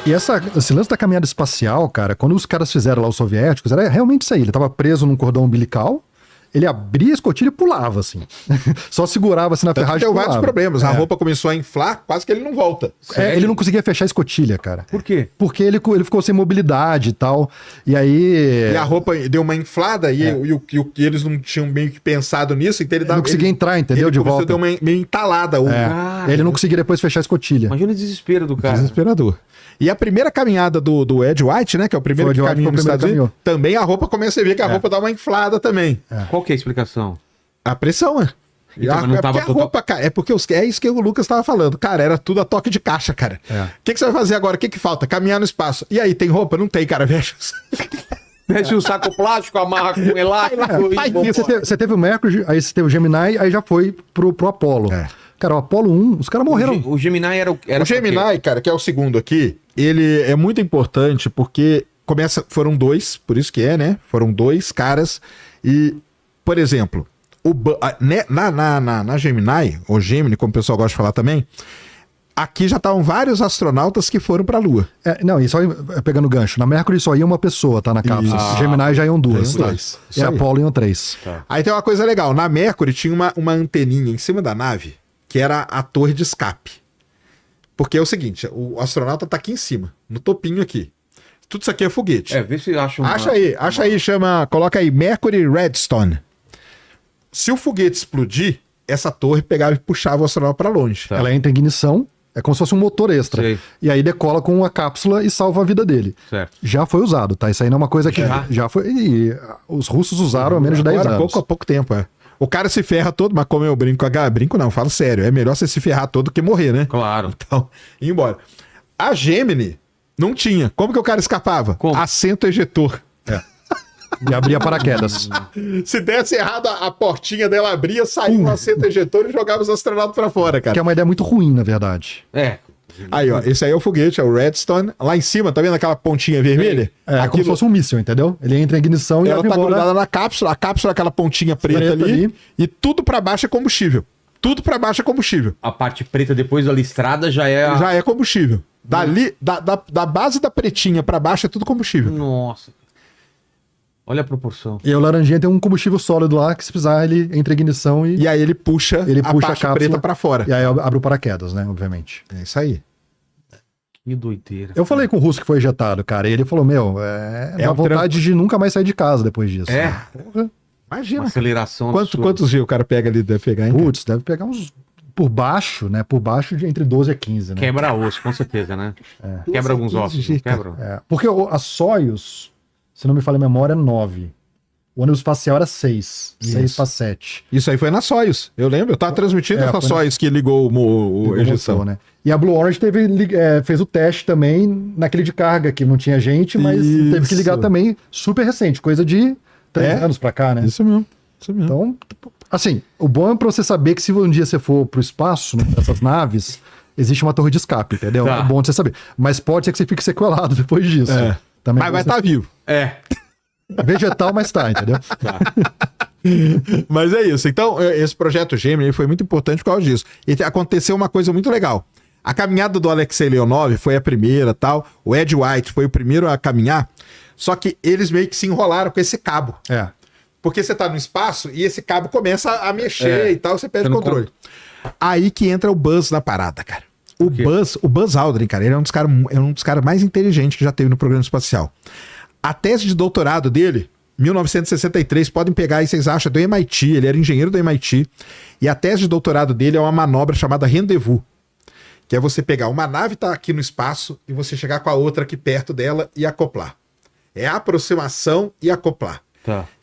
E esse lance da caminhada espacial, cara, quando os caras fizeram lá, os soviéticos, era realmente isso aí. Ele tava preso num cordão umbilical, ele abria a escotilha e pulava, assim. Só segurava assim na ferragem e Deu pulava. vários problemas. A roupa começou a inflar, quase que ele não volta. Ele não conseguia fechar a escotilha, cara. Por quê? Porque ele ficou sem mobilidade e tal. E aí... E a roupa deu uma inflada e eles não tinham meio que pensado nisso, então ele não conseguia entrar, entendeu? Ele De começou volta. a dar uma meio entalada. Ele não conseguia depois fechar a escotilha. Imagina o desespero do cara. Desesperador. E a primeira caminhada do Ed White, né? Que é o primeiro que caminha nos Estados Unidos, também a roupa começa a ver que a roupa dá uma inflada também. Qual que é a explicação? A pressão, é. Então, mas não tava porque a roupa, cara, é isso que o Lucas estava falando. Cara, era tudo a toque de caixa, cara. O que você vai fazer agora? O que falta? Caminhar no espaço. E aí, tem roupa? Não tem, cara. Veja. Mexe um saco plástico, amarra com elástico. Você teve o Mercury, aí você teve o Gemini, aí já foi pro Apollo. Cara, o Apollo 1, os caras morreram. O Gemini era o Gemini, cara, que é o segundo aqui, ele é muito importante porque foram dois, por isso que né? Foram dois caras e, por exemplo, na Gemini, ou Gemini, como o pessoal gosta de falar também, aqui já estavam vários astronautas que foram pra Lua. Não, e só pegando gancho, na Mercury só ia uma pessoa, tá, na cápsula. Gemini já iam duas. E Apollo iam 3. Tá. Aí tem uma coisa legal, na Mercury tinha uma anteninha em cima da nave, que era a torre de escape. Porque é o seguinte, o astronauta tá aqui em cima, no topinho aqui. Tudo isso aqui é foguete. Vê se acha Acha aí, coloca aí, Mercury Redstone. Se o foguete explodir, essa torre pegava e puxava o astronauta pra longe. Tá. Ela entra em ignição, é como se fosse um motor extra. Sei. E aí decola com a cápsula e salva a vida dele. Certo. Já foi usado, tá? Isso aí não é uma coisa que já foi... E os russos usaram há menos de 10 anos. Pouco tempo, O cara se ferra todo, mas como eu brinco, brinco não, falo sério, é melhor você se ferrar todo que morrer, né? Claro. Então, ir embora. A Gemini não tinha. Como que o cara escapava? Como? Assento ejetor. E abria paraquedas. Se desse errado, a portinha dela abria, saía um assento ejetor e jogava os astronautas pra fora, cara. Que é uma ideia muito ruim, na verdade. Aí, ó, esse aí é o foguete, é o Redstone. Lá em cima, tá vendo aquela pontinha vermelha? Como se fosse um míssil, entendeu? Ele entra em ignição e ela abre tá embora. grudada na cápsula, a cápsula é aquela pontinha preta ali, e tudo pra baixo é combustível. Tudo pra baixo é combustível. A parte preta depois da listrada já é... Já é combustível. Dali, da base da pretinha pra baixo é tudo combustível. Nossa. Olha a proporção. E o laranjinha tem um combustível sólido lá, que se precisar ele entra em ignição e aí ele puxa a parte preta pra fora. E aí abre o paraquedas, né, obviamente. É isso aí. Que doideira. Eu falei com o russo que foi ejetado, cara, e ele falou, dá vontade de nunca mais sair de casa depois disso. Porra. Imagina. Uma aceleração. Quantos dias o cara pega ali, deve pegar, hein? Putz, deve pegar uns... Por baixo, né? Por baixo de entre 12 a 15, né? Quebra osso, com certeza, né? Quebra alguns ossos, não quebra? Porque a Soyuz, se não me falha a memória, é 9. O ônibus espacial era 6. 6 para 7. Isso aí foi na Soyuz. Eu lembro, eu tava transmitindo essa Soyuz que ligou o ejeção. Né? E a Blue Origin fez o teste também naquele de carga, que não tinha gente, mas teve que ligar também super recente, coisa de 3 anos pra cá, né? Isso mesmo. Então, assim, o bom é pra você saber que se um dia você for pro espaço, nessas naves, existe uma torre de escape, entendeu? É bom de você saber. Mas pode ser que você fique sequelado depois disso. Também mas vai estar vivo. Vegetal, mas tá, entendeu? Mas é isso. Então, esse projeto Gemini foi muito importante por causa disso. E aconteceu uma coisa muito legal. A caminhada do Alexei Leonov foi a primeira, tal. O Ed White foi o primeiro a caminhar. Só que eles meio que se enrolaram com esse cabo. Porque você tá no espaço e esse cabo começa a mexer e tal, você perde o controle. Aí que entra o Buzz na parada, cara. O Buzz Aldrin, cara, ele é um dos caras mais inteligentes que já teve no programa espacial. A tese de doutorado dele, 1963, podem pegar aí, vocês acham, do MIT, ele era engenheiro do MIT, e a tese de doutorado dele é uma manobra chamada rendezvous, que é você pegar uma nave tá aqui no espaço e você chegar com a outra aqui perto dela e acoplar. É aproximação e acoplar.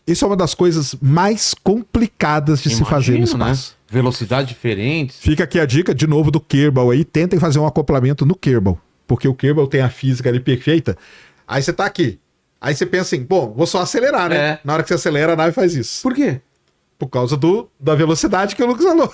Isso é uma das coisas mais complicadas de se fazer no espaço. Né? Velocidades diferentes. Fica aqui a dica, de novo, do Kerbal aí. Tentem fazer um acoplamento no Kerbal. Porque o Kerbal tem a física ali perfeita. Aí você tá aqui. Aí você pensa assim, bom, vou só acelerar, né? Na hora que você acelera, a nave faz isso. Por quê? Por causa da velocidade que o Lucas falou.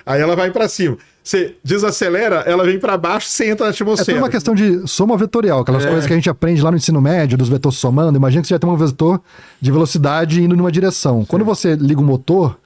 Aí ela vai pra cima. Você desacelera, ela vem pra baixo, você entra na atmosfera. É tudo uma questão de soma vetorial, aquelas coisas que a gente aprende lá no ensino médio, dos vetores somando. Imagina que você já tem um vetor de velocidade indo numa direção. Quando você liga o motor,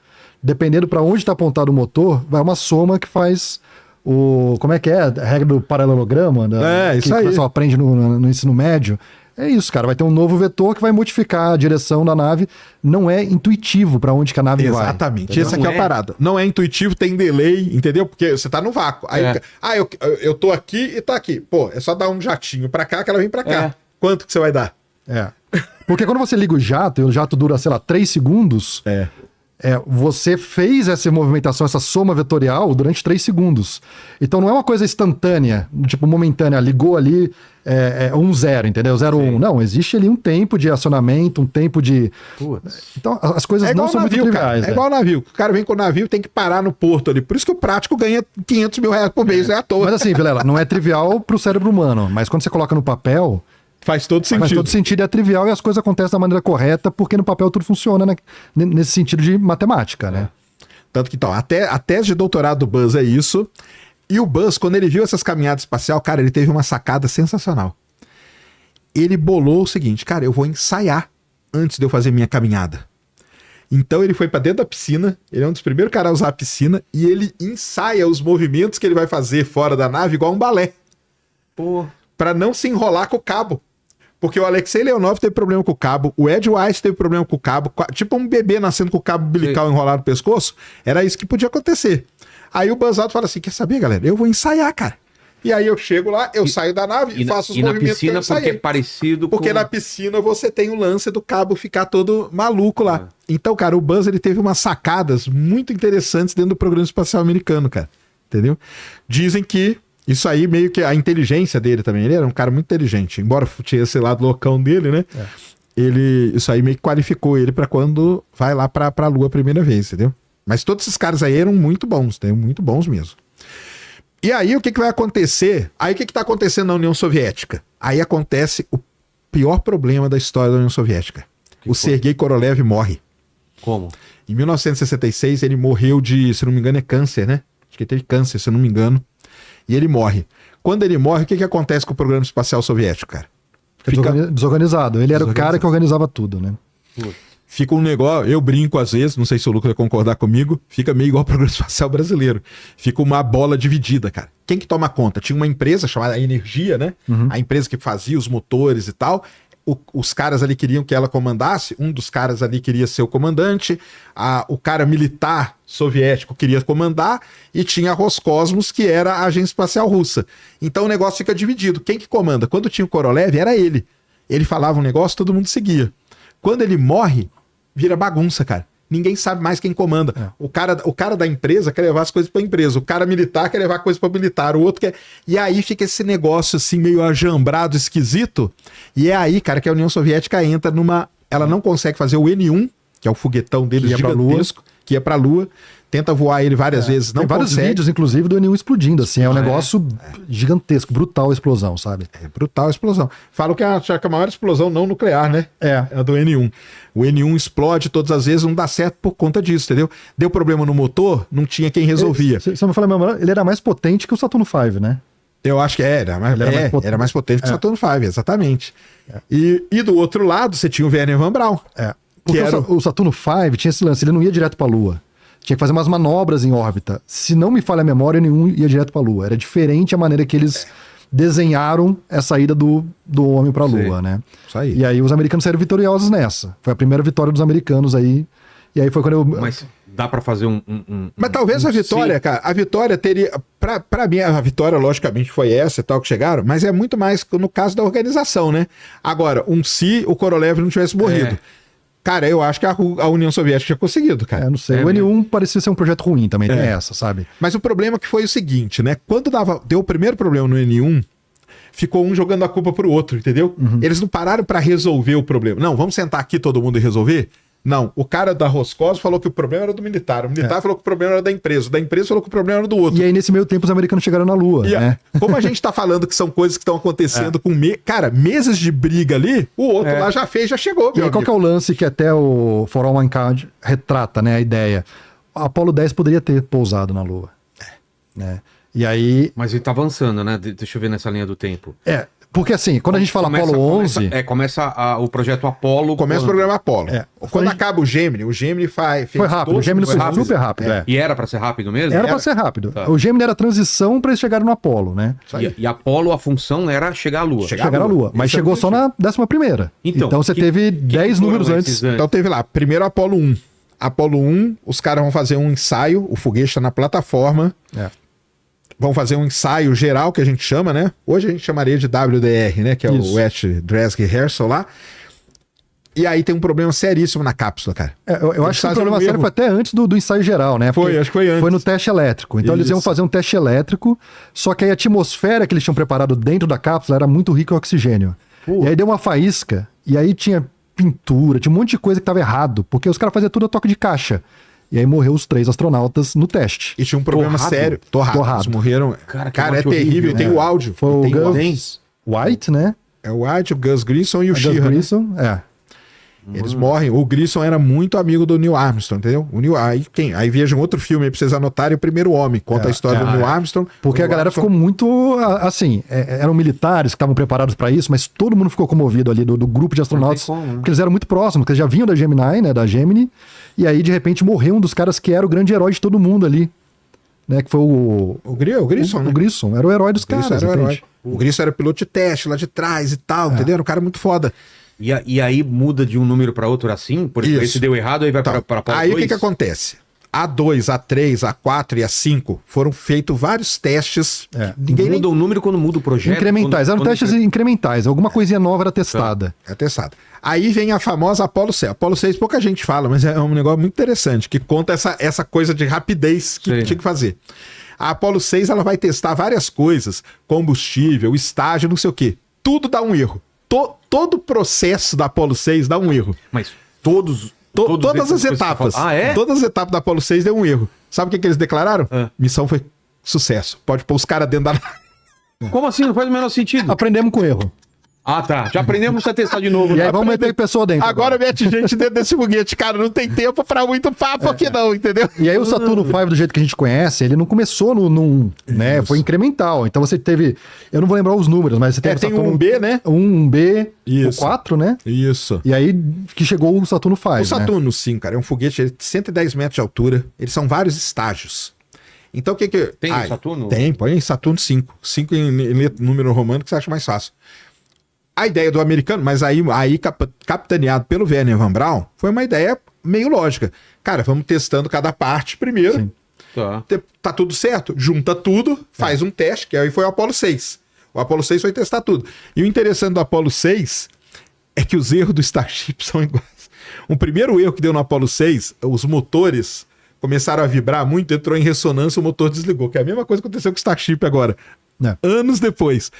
dependendo para onde está apontado o motor, vai uma soma que faz Como é que é? A regra do paralelograma? Isso que aí. o pessoal aprende no ensino médio. É isso, cara. Vai ter um novo vetor que vai modificar a direção da nave. Não é intuitivo para onde que a nave vai. Exatamente. Essa aqui é a parada. Não é intuitivo, tem delay, entendeu? Porque você tá no vácuo. Aí, eu tô aqui e tá aqui. Pô, é só dar um jatinho pra cá que ela vem pra cá. Quanto que você vai dar? Porque quando você liga o jato, e o jato dura, sei lá, 3 segundos... você fez essa movimentação, essa soma vetorial durante 3 segundos. Então não é uma coisa instantânea, tipo momentânea, ligou ali 1-0, entendeu? 0-1. Não, existe ali um tempo de acionamento, um tempo de... Então as coisas não são muito triviais. É igual o navio. O cara vem com o navio, tem que parar no porto ali. Por isso que o prático ganha 500 mil reais por mês, é à toa. Mas assim, Vilela, não é trivial pro cérebro humano, mas quando você coloca no papel... Faz todo sentido. Faz todo sentido, é trivial e as coisas acontecem da maneira correta, porque no papel tudo funciona, né? Nesse sentido de matemática, né? Tanto que, então, a tese de doutorado do Buzz é isso. E o Buzz, quando ele viu essas caminhadas espaciais, cara, ele teve uma sacada sensacional. Ele bolou o seguinte, cara, eu vou ensaiar antes de eu fazer minha caminhada. Então ele foi pra dentro da piscina, ele é um dos primeiros caras a usar a piscina, e ele ensaia os movimentos que ele vai fazer fora da nave igual um balé. Pra não se enrolar com o cabo. Porque o Alexei Leonov teve problema com o cabo, o Ed White teve problema com o cabo, tipo um bebê nascendo com o cabo umbilical enrolado no pescoço, era isso que podia acontecer. Aí o Buzz Aldrin fala assim, quer saber, galera? Eu vou ensaiar, cara. E aí eu chego lá, eu saio da nave e faço os movimentos que eu ensaiei. Porque é parecido Porque na piscina você tem o lance do cabo ficar todo maluco lá. Então, cara, o Buzz ele teve umas sacadas muito interessantes dentro do programa espacial americano, cara. Entendeu? Dizem que isso aí meio que a inteligência dele também. Ele era um cara muito inteligente. Embora tinha esse lado loucão dele, né? Isso aí meio que qualificou ele pra quando vai lá pra Lua a primeira vez, entendeu? Mas todos esses caras aí eram muito bons, muito bons mesmo. E aí o que vai acontecer? Aí o que tá acontecendo na União Soviética? Aí acontece o pior problema da história da União Soviética. O Sergei Korolev morre. Como? Em 1966 ele morreu de, se não me engano, é câncer, né? Acho que ele teve câncer, se não me engano. E ele morre. Quando ele morre, o que acontece com o programa espacial soviético, cara? Fica desorganizado. Ele era o cara que organizava tudo, né? Fica um negócio, eu brinco às vezes, não sei se o Lucas vai concordar comigo, fica meio igual ao programa espacial brasileiro. Fica uma bola dividida, cara. Quem que toma conta? Tinha uma empresa chamada Energia, né? A empresa que fazia os motores e tal. Os caras ali queriam que ela comandasse, um dos caras ali queria ser o comandante, o cara militar soviético queria comandar, e tinha a Roscosmos, que era a agência espacial russa. Então o negócio fica dividido. Quem que comanda? Quando tinha o Korolev, era ele. Ele falava um negócio, todo mundo seguia. Quando ele morre, vira bagunça, cara. Ninguém sabe mais quem comanda. O cara da empresa quer levar as coisas para a empresa. O cara militar quer levar coisas para o militar. O outro quer... E aí fica esse negócio assim meio ajambrado, esquisito. E é aí, cara, que a União Soviética entra numa... Ela não consegue fazer o N-1, que é o foguetão deles gigantesco, que ia para a Lua. Tenta voar ele várias vezes, não Tem vários consegue. Vídeos, inclusive, do N1 explodindo, assim. É um negócio gigantesco, brutal a explosão, sabe? É brutal a explosão. Falam que é a maior explosão não nuclear, né? É a do N1. O N1 explode todas as vezes, não dá certo por conta disso, entendeu? Deu problema no motor, não tinha quem resolvia. Se eu não falar mesmo, ele era mais potente que o Saturno V, né? Eu acho que era mais potente que o Saturno V, exatamente. E do outro lado, você tinha o Wernher von Braun. Porque o Saturno V tinha esse lance, ele não ia direto para a Lua. Tinha que fazer umas manobras em órbita. Se não me falha a memória, nenhum ia direto para a Lua. Era diferente a maneira que eles desenharam essa ida do homem para a Lua, né? Isso aí. E aí os americanos saíram vitoriosos nessa. Foi a primeira vitória dos americanos aí. E aí foi quando eu... Mas dá para fazer Mas talvez a vitória, cara, a vitória teria... Pra mim, a vitória, logicamente, foi essa e tal que chegaram, mas é muito mais no caso da organização, né? Agora, se o Korolev não tivesse morrido... Cara, eu acho que a União Soviética tinha conseguido, cara. Não sei. O N1 parecia ser um projeto ruim também, tem essa, sabe? Mas o problema que foi o seguinte, né? Quando deu o primeiro problema no N1, ficou um jogando a culpa pro outro, entendeu? Eles não pararam pra resolver o problema. Não, vamos sentar aqui todo mundo e resolver? Não, o cara da Roscosmos falou que o problema era do militar, o militar falou que o problema era da empresa falou que o problema era do outro. E aí, nesse meio tempo, os americanos chegaram na Lua, né? Como a gente tá falando que são coisas que estão acontecendo com... Cara, meses de briga ali, o outro lá já chegou, E aí, qual que é o lance que até o For All Mankind retrata, né, a ideia? O Apollo 10 poderia ter pousado na Lua. Né? E aí... Mas ele tá avançando, né? Deixa eu ver nessa linha do tempo. Porque assim, quando a gente fala Apollo 11... Começa o projeto Apollo. Começa o programa Apollo. Quando Foi- acaba o Gemini fez Foi rápido, o Gemini foi super rápido. E era pra ser rápido mesmo? Era pra ser rápido. Tá. O Gemini era a transição pra eles chegarem no Apollo, né? E Apollo, a função era chegar à Lua. Chegar- Chegaram à Lua. Mas Esse é o chegou só na 11ª. Então, Então você teve 10 foram números esses antes. Então teve lá, primeiro Apollo 1. Apollo 1, os caras vão fazer um ensaio, o foguete está na plataforma, É. vão fazer um ensaio geral, que a gente chama, né? Hoje a gente chamaria de WDR, né? Que é Isso. o Wet Dress Rehearsal lá. E aí tem um problema seríssimo na cápsula, cara. Eu acho que o fazem problema um sério erro. foi até antes do ensaio geral, né? Foi, Porque acho que foi antes. Foi no teste elétrico. Então eles iam Isso. fazer um teste elétrico, só que aí a atmosfera que eles tinham preparado dentro da cápsula era muito rica em oxigênio. E aí deu uma faísca, e aí tinha pintura, tinha um monte de coisa que tava errado, porque os caras faziam tudo a toque de caixa. E aí morreu os 3 astronautas no teste. E tinha um problema Torrado? sério. Torrado. Torrado. Eles morreram. Cara, que Cara, é morte terrível. horrível, Tem né? o áudio. Foi o Tem o Gus áudio. White, né? É o White, o Gus Grissom e o Gus Sheehan. né? Grissom, Eles morrem. O Grissom era muito amigo do Neil Armstrong, entendeu? Aí vejam outro filme aí pra vocês anotarem, O Primeiro Homem. Conta a história do Neil Armstrong. Porque O a galera Armstrong- ficou muito, assim, eram militares que estavam preparados para isso, mas todo mundo ficou comovido ali do grupo de astronautas, Não tem como, né? porque eles eram muito próximos, porque eles já vinham da Gemini, né, da Gemini, e aí de repente morreu um dos caras que era o grande herói de todo mundo ali, né, que foi o Grissom, né? o Grissom, era o herói dos O Grissom caras, era o herói. entende? O Grissom era piloto de teste lá de trás e tal, entendeu? Era um cara muito foda. E aí muda de um número pra outro assim? Por exemplo, Isso. esse deu errado, aí vai Então, pra Apollo aí o 2? que acontece? A2, A3, A4 e A5 foram feitos vários testes. Ninguém nem Muda o número quando muda o projeto? Incrementais, eram quando- testes incrementais, alguma coisinha nova era testada. é testado. Aí vem a famosa Apollo 6. Apollo 6 pouca gente fala, mas é um negócio muito interessante, que conta essa coisa de rapidez que Sim. tinha que fazer. A Apollo 6 ela vai testar várias coisas, combustível, estágio, não sei o quê. Tudo dá um erro. Todo o processo da Apollo 6 dá um erro. Mas todas Todas as etapas. Ah, é? Todas as etapas da Apollo 6 deu um erro. Sabe o que eles declararam? Ah. Missão foi sucesso. Pode pôr os caras dentro da... Como assim? Não faz o menor sentido. Aprendemos com erro. Ah, tá. Já aprendemos a testar de novo. E aí né? vamos meter pessoa dentro. Agora mete gente dentro desse foguete, cara. Não tem tempo pra muito papo aqui não, entendeu? E aí o Saturno V, do jeito que a gente conhece, ele não começou num, né, foi incremental. Então você teve, eu não vou lembrar os números, mas você teve tem Saturno um B, né? Um B, Isso. o 4, né? Isso. E aí que chegou o Saturno V, O Saturno, sim, cara, é um foguete de 110 metros de altura. Eles são vários estágios. Então o que que... Tem o Saturno? Tem, põe em Saturno 5. 5 em número romano que você acha mais fácil. A ideia do americano, mas aí capitaneado pelo Wernher von Braun, foi uma ideia meio lógica. Cara, vamos testando cada parte primeiro. Sim. Tá. Tá tudo certo, junta tudo, faz um teste, que aí foi o Apollo 6. O Apollo 6 foi testar tudo. E o interessante do Apollo 6 é que os erros do Starship são iguais. Um primeiro erro que deu no Apollo 6, os motores começaram a vibrar muito, entrou em ressonância, o motor desligou, que é a mesma coisa que aconteceu com o Starship agora. É. Anos depois.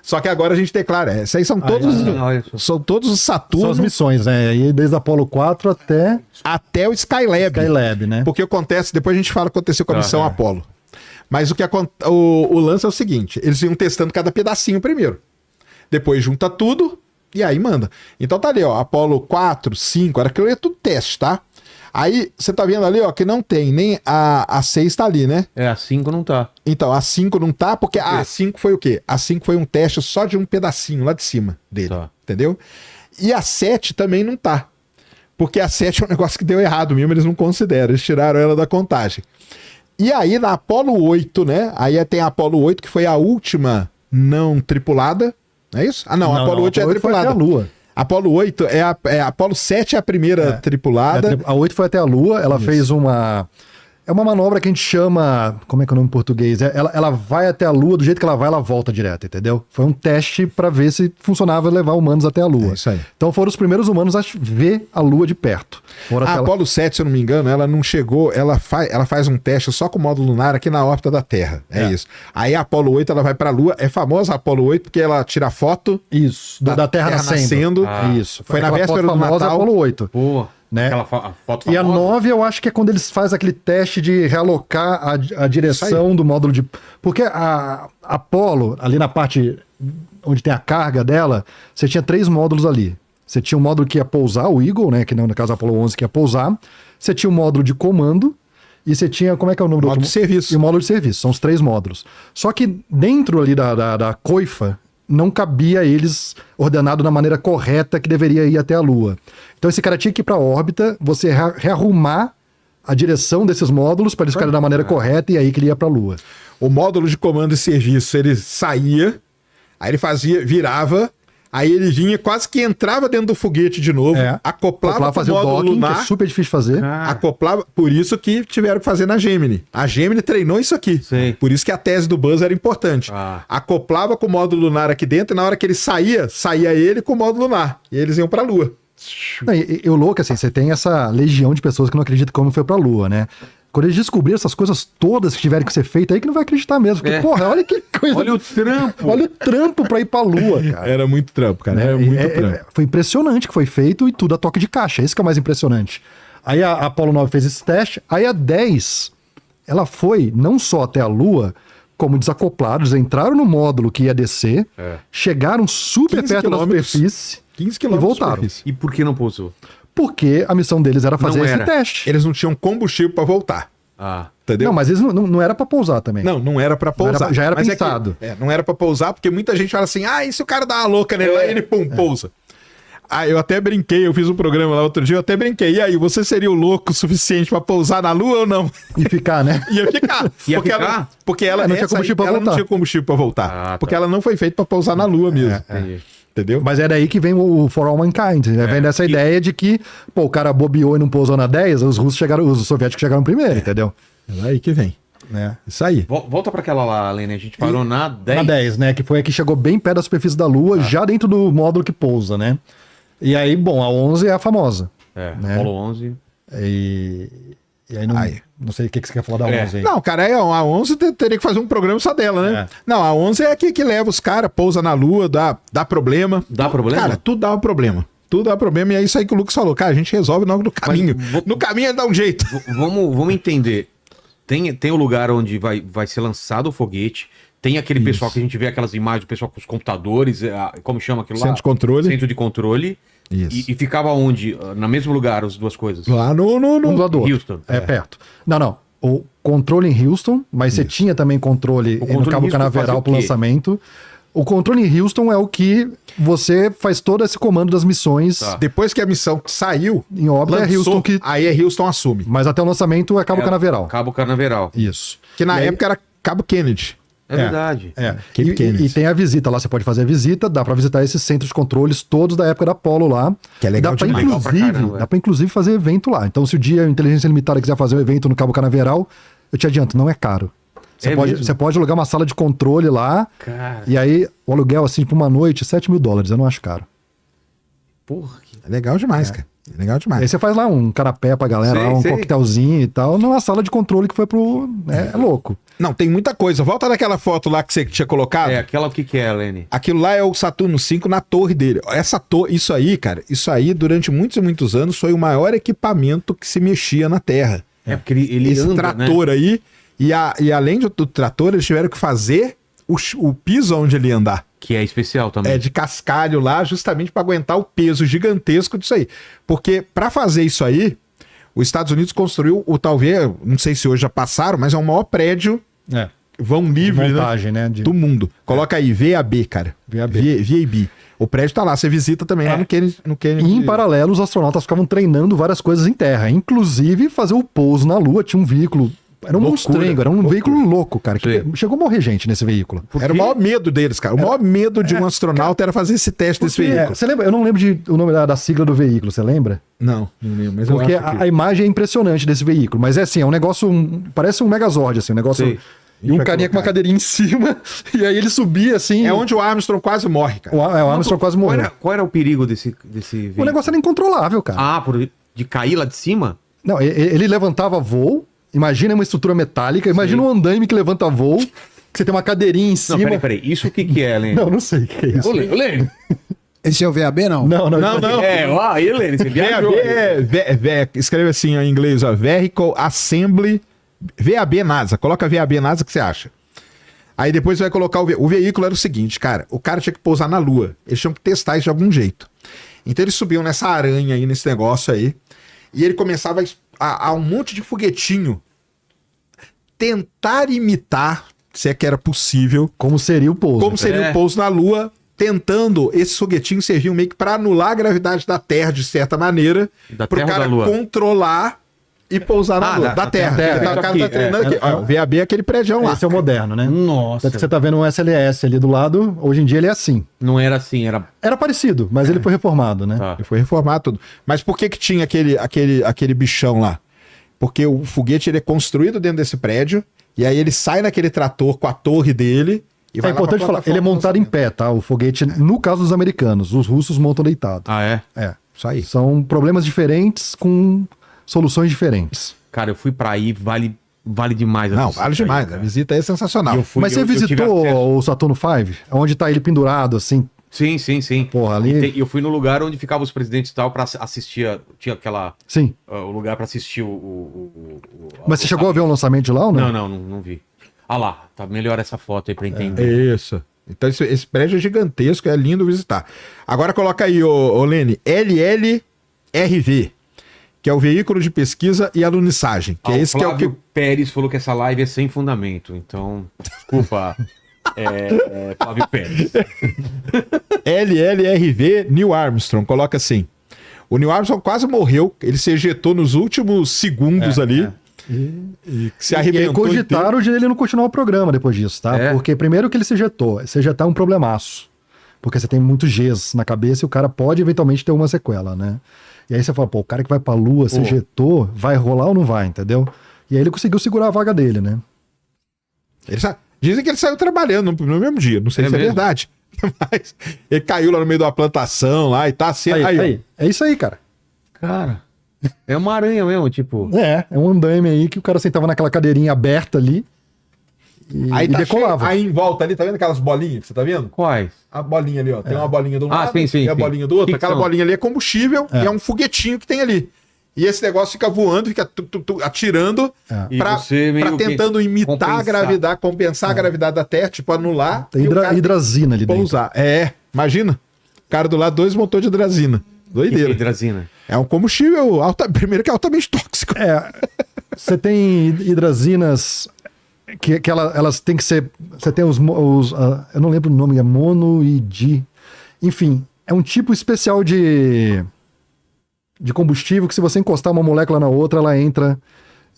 Só que agora a gente declara, esses aí são todos, olha só. são todos os São Saturno as missões, né? E desde Apollo 4 até até o Skylab. Skylab, né? Porque acontece, depois a gente fala o que aconteceu com a missão é. Apollo. Mas o lance é o seguinte: eles iam testando cada pedacinho primeiro. Depois junta tudo e aí manda. Então tá ali, ó, Apollo 4, 5, era aquilo ali é tudo teste, tá? Aí você tá vendo ali, ó, que não tem nem a 6 tá ali, né? É, a 5 não tá. Então a 5 não tá, porque a 5 foi o quê? A 5 foi um teste só de um pedacinho lá de cima dele, Tá. entendeu? E a 7 também não tá. Porque a 7 é um negócio que deu errado mesmo, eles não consideram, eles tiraram ela da contagem. E aí na Apollo 8, né? Aí tem a Apollo 8, que foi a última não tripulada, não é isso? Ah, não, a Apollo 8 já é Apollo 8 foi tripulada. até a Lua. Apollo 8 a Apollo 7 é a primeira tripulada. A 8 foi até a Lua, ela fez uma... É uma manobra que a gente chama... Como é que é o nome em português? Ela vai até a Lua, do jeito que ela vai, ela volta direto, entendeu? Foi um teste pra ver se funcionava levar humanos até a Lua. É isso aí. Então foram os primeiros humanos a ver a Lua de perto. Foram A até lá. Apollo 7, se eu não me engano, ela não chegou, ela faz um teste só com o módulo lunar aqui na órbita da Terra. É isso. Aí a Apollo 8 ela vai pra Lua, é famosa a Apollo 8 porque ela tira foto Isso, da Terra nascendo. Ah. Isso. Foi na Aquela véspera foto do famosa Natal. Apollo 8. Pô, Né? aquela a foto E a famosa. 9 eu acho que é quando eles fazem aquele teste de realocar a direção do módulo de... Porque a Apollo, ali na parte onde tem a carga dela, você tinha 3 módulos ali. Você tinha um módulo que ia pousar, o Eagle, né? Que não, no caso Apollo 11 que ia pousar. Você tinha um módulo de comando. E você tinha, como é que é o nome do Módulo outro? de serviço. E o módulo de serviço, são os 3 módulos. Só que dentro ali da coifa, não cabia a eles ordenado da maneira correta que deveria ir até a Lua. Então esse cara tinha que ir para a órbita, você rearrumar a direção desses módulos para eles ficarem da maneira correta e aí que ele ia para a Lua. O módulo de comando e serviço, ele saía, aí ele fazia, virava, aí ele vinha, quase que entrava dentro do foguete de novo, acoplava com o módulo lunar, que é super difícil de fazer. acoplava, por isso que tiveram que fazer na Gemini. A Gemini treinou isso aqui. Sim. Por isso que a tese do Buzz era importante. Acoplava com o módulo lunar aqui dentro e na hora que ele saía ele com o módulo lunar. E eles iam pra Lua. Não, e o louco, assim, você tem essa legião de pessoas que não acreditam que o homem foi pra Lua, né? Quando eles descobriram essas coisas todas que tiveram que ser feitas, aí que não vai acreditar mesmo. Porque, porra, olha que coisa. Olha o trampo. Olha o trampo pra ir pra Lua, cara. Era muito trampo, cara. Era muito trampo. Foi impressionante que foi feito e tudo a toque de caixa. Esse que é o mais impressionante. Aí a Apollo 9 fez esse teste. Aí a 10, ela foi não só até a Lua, como desacoplados, entraram no módulo que ia descer, chegaram super 15 perto da quilômetros. superfície 15 e quilômetros. voltaram. E por que não pousou? Porque a missão deles era fazer Não esse era. teste. Eles não tinham combustível pra voltar. Entendeu? Não, mas eles não era pra pousar também. Não era pra pousar. Já era Mas pensado. não era pra pousar, porque muita gente fala assim, e se o cara dá uma louca nele lá, ele pousa. Eu até brinquei, eu fiz um programa lá outro dia, eu até brinquei. E aí, você seria o louco o suficiente pra pousar na Lua ou não? E ficar, né? Ia ficar. Ia porque ficar? Ela não tinha combustível pra voltar. não tinha combustível pra voltar. Tá. Porque ela não foi feita pra pousar na Lua mesmo. Entendi. Entendeu? Mas é daí que vem o For All Mankind. Né? Vem dessa ideia de que, pô, o cara bobeou e não pousou na 10, os russos chegaram, os soviéticos chegaram primeiro, entendeu? É aí que vem. Né? Isso aí. Volta pra aquela lá, Lene. A gente parou na 10. Na 10, né? Que foi a que chegou bem perto da superfície da Lua, já dentro do módulo que pousa, né? E aí, bom, a 11 é a famosa. Né? Apollo 11. E aí não sei o que você quer falar da 11 aí. Não, cara, a 11 teria que fazer um programa só dela, né? Não, a 11 é a que leva os caras, pousa na Lua, dá problema. Dá problema? Cara, tudo dá problema. Tudo dá problema e é isso aí que o Lucas falou. Cara, a gente resolve logo no caminho. No caminho ele dá um jeito. Vamos entender. Tem o lugar onde vai ser lançado o foguete. Tem aquele pessoal que a gente vê aquelas imagens do pessoal com os computadores. Como chama aquilo lá? Centro de controle. Centro de controle. Isso. E ficava onde? No mesmo lugar, as duas coisas? Lá no Um do lado do outro. Houston. É perto. Não. O controle em Houston, mas você tinha também controle no controle Cabo em Houston Canaveral fazia o pro quê? lançamento. O controle em Houston é o que você faz todo esse comando das missões Depois que a missão saiu, em órbita, é Houston que... aí Houston assume. Mas até o lançamento é Cabo Canaveral. Cabo Canaveral. Isso. Que na E aí- época era Cabo Kennedy. É verdade. Cape Kennedy. E tem a visita lá, você pode fazer a visita, dá pra visitar esses centros de controles todos da época da Apollo lá. Que é legal dá pra, demais. Legal pra caramba, dá pra inclusive fazer evento lá. Então se o dia a Inteligência Limitada quiser fazer um evento no Cabo Canaveral, eu te adianto, não é caro. É mesmo? Você pode alugar uma sala de controle lá, Cara, e aí o aluguel assim por uma noite, $7.000, eu não acho caro. porra. É legal demais, cara. É legal Aí demais. você faz lá um canapé pra galera, Sei, lá, um sei. coquetelzinho e tal, numa sala de controle que foi pro... É louco. Não, tem muita coisa. Volta daquela foto lá que você tinha colocado. Aquela o que é, Lene? Aquilo lá é o Saturno V na torre dele. Essa torre, isso aí, cara, durante muitos e muitos anos foi o maior equipamento que se mexia na Terra. Porque ele Esse anda, trator aí, e além do trator, eles tiveram que fazer o piso onde ele ia andar. Que é especial também. É de cascalho lá, justamente para aguentar o peso gigantesco disso aí. Porque para fazer isso aí, os Estados Unidos construiu talvez, não sei se hoje já passaram, mas é o maior prédio vão livre, montagem, né? do mundo. Coloca aí, VAB, cara. VAB. O prédio tá lá, você visita também lá no Kennedy. E em paralelo, os astronautas ficavam treinando várias coisas em terra, inclusive fazer o pouso na Lua. Tinha um veículo. Era um monstrengo, era um veículo louco, cara. Que chegou a morrer gente nesse veículo. Era o maior medo deles, cara. O maior medo de um astronauta era fazer esse teste desse veículo. Você lembra? Eu não lembro o nome da sigla do veículo, você lembra? Não lembro. Mas Porque eu acho que... a imagem é impressionante desse veículo. Mas é assim, é um negócio. Parece um Megazord, assim, um negócio. Sei. E um carinha com uma cadeirinha em cima. E aí ele subia assim. É onde o Armstrong quase morre, cara. O Armstrong quase morreu. Qual era o perigo desse veículo? O negócio era incontrolável, cara. De cair lá de cima? Não, ele levantava voo. Imagina uma estrutura metálica. Imagina um andaime que levanta voo. Que você tem uma cadeirinha em cima. Não, peraí. Isso o que é, Lene? Não sei o que é isso. Ô, Lene. Esse é o VAB, não? Não. Aí, Lene, você viajou. Escreve assim em inglês, ó, Vehicle Assembly, VAB NASA. Coloca VAB NASA que você acha. Aí depois vai colocar o veículo era o seguinte, cara. O cara tinha que pousar na Lua. Eles tinham que testar isso de algum jeito. Então eles subiam nessa aranha aí, nesse negócio aí. E ele começava a um monte de foguetinho tentar imitar, se é que era possível, Como seria o pouso. como seria o pouso na Lua tentando, esses foguetinhos serviam meio que para anular a gravidade da Terra, de certa maneira, Da pro Terra ou cara da Lua? controlar e pousar na Lua. Da Terra. Terra. O cara tá treinando aqui. Ó, o VAB é aquele prédio lá. Esse é o moderno, né? Nossa. Tanto que você tá vendo um SLS ali do lado, hoje em dia ele é assim. Não era assim, era... Era parecido, mas ele foi reformado, né? Tá. Ele foi reformar tudo. Mas por que tinha aquele bichão lá? Porque o foguete ele é construído dentro desse prédio, e aí ele sai naquele trator com a torre dele e É vai lá importante pra falar, ele é plataforma de montado em lançamento. pé, tá? O foguete, no caso dos americanos, os russos montam deitado. Ah, é? É. Isso aí. São problemas diferentes com soluções diferentes. Cara, eu fui pra aí, vale demais. Não, visita vale aí, demais. cara. A visita aí é sensacional. Eu fui- Mas você eu tive visitou acesso. o Saturno V? Onde tá ele pendurado, assim? Sim. Porra, ali... Eu fui no lugar onde ficavam os presidentes e tal pra assistir, tinha aquela... Sim. o lugar pra assistir Mas você chegou a ver o lançamento de lá ou não? Não vi. Ah lá, tá melhor essa foto aí pra É entender. isso. Então esse prédio é gigantesco, é lindo visitar. Agora coloca aí, ô Lene, LLRV, que é o Veículo de Pesquisa e Alunissagem. Que Ah, é esse que é o que... Flávio Pérez falou que essa live é sem fundamento, então, desculpa, Flávio Pérez. LLRV Neil Armstrong, coloca assim. O Neil Armstrong quase morreu, ele se ejetou nos últimos segundos ali. E se E aí arrebentou inteiro. cogitaram de ele não continuar o programa depois disso, tá? É? Porque primeiro que ele se ejetou. Se ejetar é um problemaço. Porque você tem muitos Gs na cabeça e o cara pode eventualmente ter uma sequela, né? E aí você fala, pô, o cara que vai pra Lua se ejetou, vai rolar ou não vai, entendeu? E aí ele conseguiu segurar a vaga dele, né? Dizem que ele saiu trabalhando no mesmo dia, não sei se é mesmo? verdade. Mas ele caiu lá no meio de uma plantação lá e tá assim. Aí, ó. É isso aí, cara. Cara, é uma aranha mesmo, tipo... É um andaime aí que o cara sentava naquela cadeirinha aberta ali e, Aí e tá decolava. cheio, aí em volta ali, tá vendo aquelas bolinhas que você tá vendo? Quais? A bolinha ali, ó. Tem uma bolinha de um lado sim, e a sim. bolinha do outro. Que Aquela são? bolinha ali é combustível e é um foguetinho que tem ali. E esse negócio fica voando, fica atirando E pra você meio que tentando imitar compensar. a gravidade, compensar a gravidade da Terra, tipo anular. Tem e o cara hidrazina ali dentro. pousar. É, imagina. O cara do lado, 2 motores de hidrazina. Doideira. Hidrazina. É um combustível, primeiro que é altamente tóxico. Você tem hidrazinas que elas têm que ser. Você tem eu não lembro o nome, é mono e di. Enfim, é um tipo especial de combustível que, se você encostar uma molécula na outra, ela entra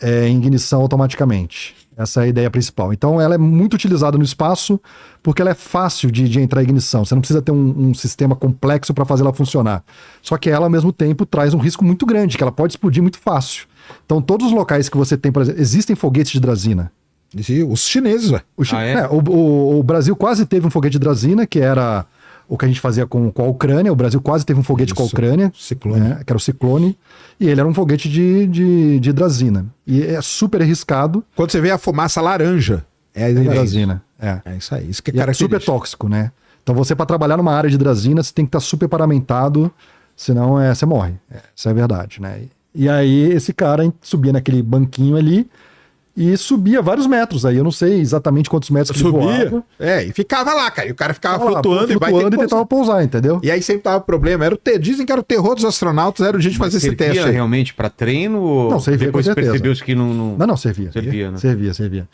em ignição automaticamente. Essa é a ideia principal. Então, ela é muito utilizada no espaço porque ela é fácil de entrar em ignição. Você não precisa ter um sistema complexo para fazer ela funcionar. Só que ela, ao mesmo tempo, traz um risco muito grande, que ela pode explodir muito fácil. Então, todos os locais que você tem, por exemplo, existem foguetes de hidrazina. Os chineses, ué. O Brasil quase teve um foguete de hidrazina, que era o que a gente fazia com a Ucrânia. O Brasil quase teve um foguete com a Ucrânia, Ciclone. que era o Ciclone, e ele era um foguete de hidrazina. E é super arriscado. Quando você vê a fumaça laranja, é a Hidrazina. É. É isso aí. Isso que é E é super característico. tóxico, né? Então, você, para trabalhar numa área de hidrazina, você tem que estar super paramentado, senão você morre. Isso é verdade, né? E aí, esse cara subia naquele banquinho ali e subia vários metros aí. Eu não sei exatamente quantos metros que ele voava. E ficava lá, cara. E o cara ficava Ficava lá, flutuando e vai ter que tentava pousar, entendeu? E aí sempre tava o problema. Dizem que era o terror dos astronautas, era o dia de fazer esse Servia teste aí. realmente pra treino? Ou Não, servia, depois com certeza. percebeu-se que não... Não, servia. Servia, né? Servia.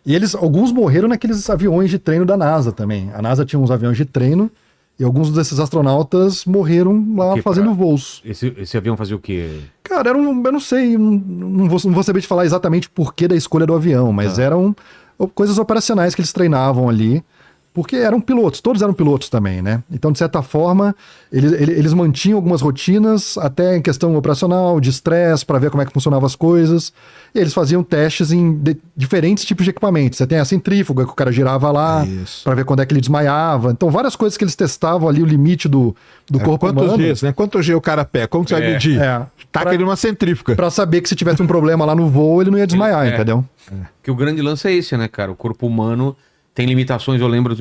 E alguns morreram naqueles aviões de treino da NASA também. A NASA tinha uns aviões de treino e alguns desses astronautas morreram lá quê? fazendo voos. Esse avião fazia o quê? Cara, eu não sei, não vou saber te falar exatamente por que da escolha do avião, mas eram coisas operacionais que eles treinavam ali, porque eram pilotos, todos eram pilotos também, né? Então, de certa forma, eles mantinham algumas rotinas, até em questão operacional, de estresse, para ver como é que funcionavam as coisas, e eles faziam testes em diferentes tipos de equipamentos. Você tem a centrífuga, que o cara girava lá, para ver quando é que ele desmaiava. Então, várias coisas que eles testavam ali, o limite do corpo Quantos humano. Gs, né? Quanto G o cara pega? Como que você vai medir? Taca ele numa centrífuga. Pra saber que se tivesse um problema lá no voo, ele não ia desmaiar, entendeu? Que o grande lance é esse, né, cara? O corpo humano tem limitações, eu lembro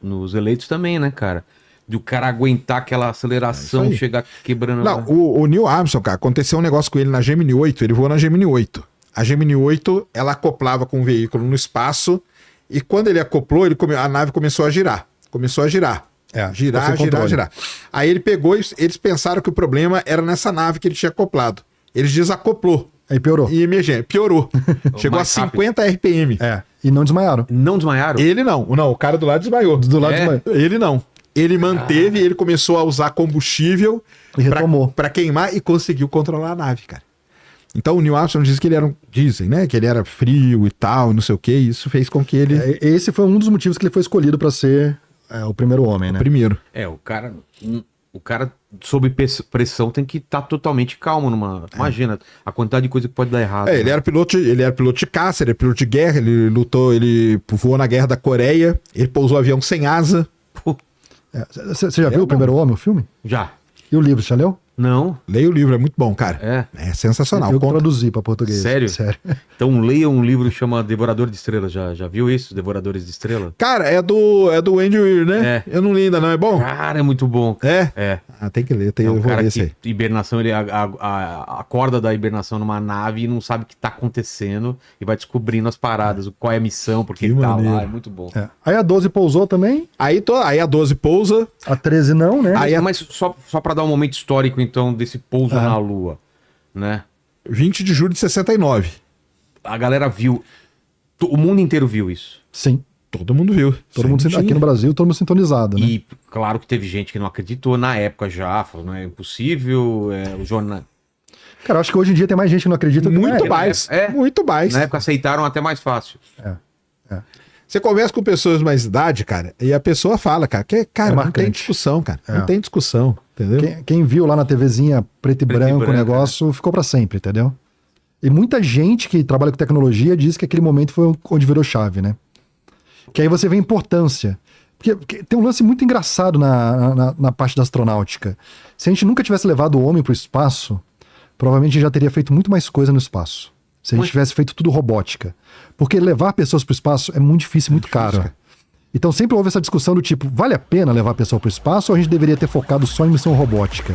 nos eleitos também, né, cara? De o cara aguentar aquela aceleração, chegar quebrando... Não, o Neil Armstrong, cara, aconteceu um negócio com ele na Gemini 8, ele voou na Gemini 8. A Gemini 8, ela acoplava com o veículo no espaço, e quando ele acoplou, a nave começou a girar. Girar. Aí ele pegou e eles pensaram que o problema era nessa nave que ele tinha acoplado. Eles desacoplou. Aí piorou. E emergência, piorou. Chegou a Mais rápido. 50 RPM. E não desmaiaram. Não desmaiaram? Ele não, o cara do lado desmaiou. Do lado É? desmaiou. Ele não. ele manteve, ele começou a usar combustível E retomou. pra queimar e conseguiu controlar a nave, cara. Então o Neil Armstrong diz que ele era, dizem, né, que ele era frio e tal, não sei o que, e isso fez com que ele... Esse foi um dos motivos que ele foi escolhido pra ser o primeiro homem, né? Primeiro. O cara sob pressão tem que estar totalmente calmo numa. Imagina a quantidade de coisa que pode dar errado. Ele era piloto de caça, ele era piloto de guerra, ele voou na Guerra da Coreia, ele pousou avião sem asa. Pô, Você já viu o primeiro homem, o filme? já. E o livro, você já leu? Não. Leia o livro, é muito bom, cara. É sensacional. Eu traduzi pra português. Sério? Sério. Então leia um livro que chama Devorador de Estrelas. Já viu isso? Devoradores de Estrelas? Cara, é do Andy Weir, né? É. Eu não li ainda, não. É bom? Cara, é muito bom. É? É. Ah, tem que ler, É eu um vou cara ler esse que aí. hibernação, ele acorda da hibernação numa nave e não sabe o que tá acontecendo e vai descobrindo as paradas, qual é a missão, porque Que ele tá maneiro. lá, é muito bom. É. Aí a 12 pousou também, Aí a 12 pousa, a 13 não, né? Aí Mas só para dar um momento histórico, então, desse pouso na Lua, né? 20 de julho de 69. A galera viu, o mundo inteiro viu isso. Sim. Todo mundo viu. Todo mundo aqui no Brasil, todo mundo sintonizado, né? E claro que teve gente que não acreditou na época já, falou, não é impossível, o jornal... Cara, eu acho que hoje em dia tem mais gente que não acredita. Muito que mais. É. Muito mais. Na época aceitaram até mais fácil. Você conversa com pessoas de mais idade, cara, e a pessoa fala, cara, que, cara, É não tem marcante. discussão, cara. É. Não tem discussão, entendeu? Quem viu lá na TVzinha preto e branco o branco, negócio ficou pra sempre, entendeu? E muita gente que trabalha com tecnologia diz que aquele momento foi onde virou chave, né? Que aí você vê a importância. Porque tem um lance muito engraçado na parte da astronáutica. Se a gente nunca tivesse levado o homem pro espaço, provavelmente a gente já teria feito muito mais coisa no espaço. Se a gente tivesse feito tudo robótica. Porque levar pessoas pro espaço é muito difícil, muito caro. cara. Então sempre houve essa discussão do tipo, vale a pena levar a pessoa pro espaço ou a gente deveria ter focado só em missão robótica?